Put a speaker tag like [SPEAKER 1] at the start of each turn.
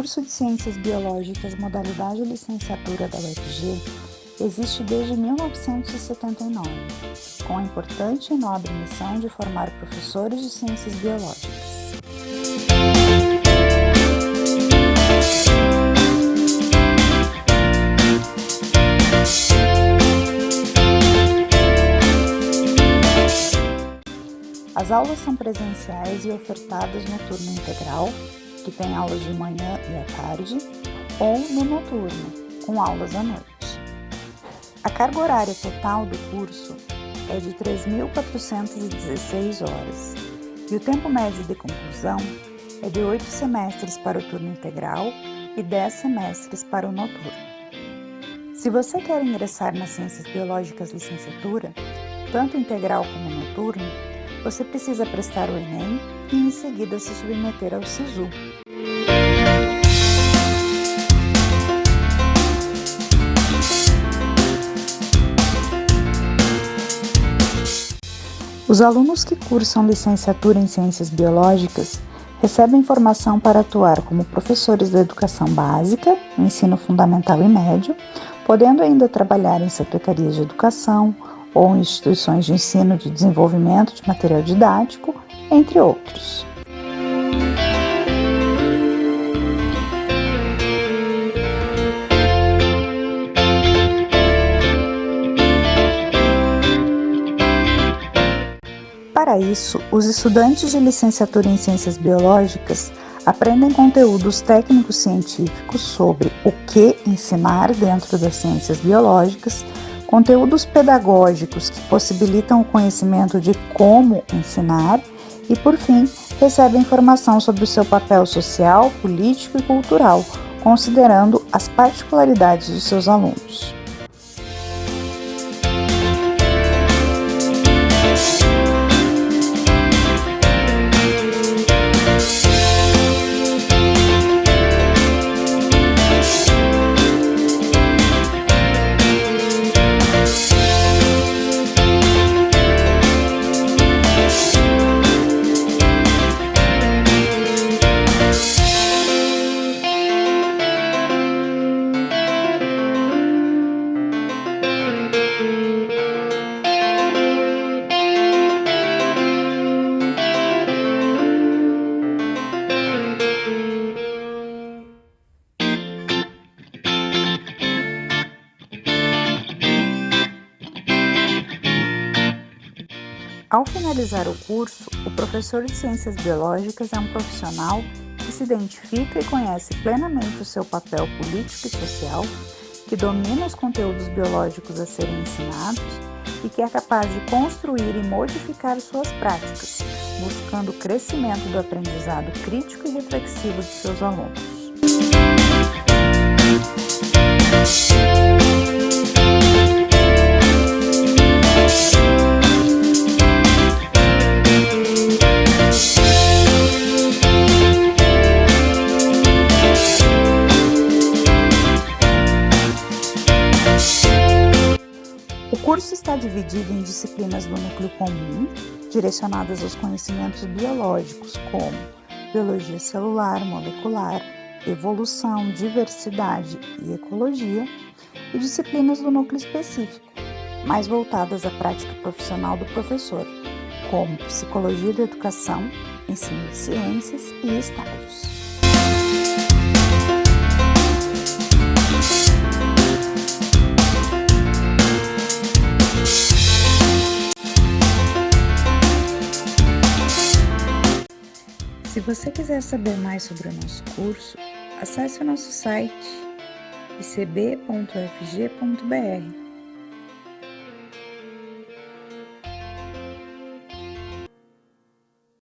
[SPEAKER 1] curso de Ciências Biológicas, modalidade licenciatura da UFG, existe desde 1979, com a importante e nobre missão de formar professores de Ciências Biológicas. As aulas são presenciais e ofertadas no turno integral, que tem aulas de manhã e à tarde, ou no noturno, com aulas à noite. A carga horária total do curso é de 3.416 horas, e o tempo médio de conclusão é de 8 semestres para o turno integral e 10 semestres para o noturno. Se você quer ingressar nas Ciências Biológicas licenciatura, tanto integral como noturno, você precisa prestar o Enem e em seguida se submeter ao SISU. Os alunos que cursam licenciatura em Ciências Biológicas recebem formação para atuar como professores da educação básica, no ensino fundamental e médio, podendo ainda trabalhar em secretarias de educação ou em instituições de ensino de desenvolvimento de material didático, entre outros. Para isso, os estudantes de licenciatura em Ciências Biológicas aprendem conteúdos técnicos científicos sobre o que ensinar dentro das ciências biológicas, conteúdos pedagógicos que possibilitam o conhecimento de como ensinar e, por fim, recebem informação sobre o seu papel social, político e cultural, considerando as particularidades dos seus alunos. Ao finalizar o curso, o professor de Ciências Biológicas é um profissional que se identifica e conhece plenamente o seu papel político e social, que domina os conteúdos biológicos a serem ensinados e que é capaz de construir e modificar suas práticas, buscando o crescimento do aprendizado crítico e reflexivo de seus alunos. O curso está dividido em disciplinas do núcleo comum, direcionadas aos conhecimentos biológicos, como biologia celular, molecular, evolução, diversidade e ecologia, e disciplinas do núcleo específico, mais voltadas à prática profissional do professor, como psicologia da educação, ensino de ciências e estágios. Se você quiser saber mais sobre o nosso curso, acesse o nosso site icb.ufg.br.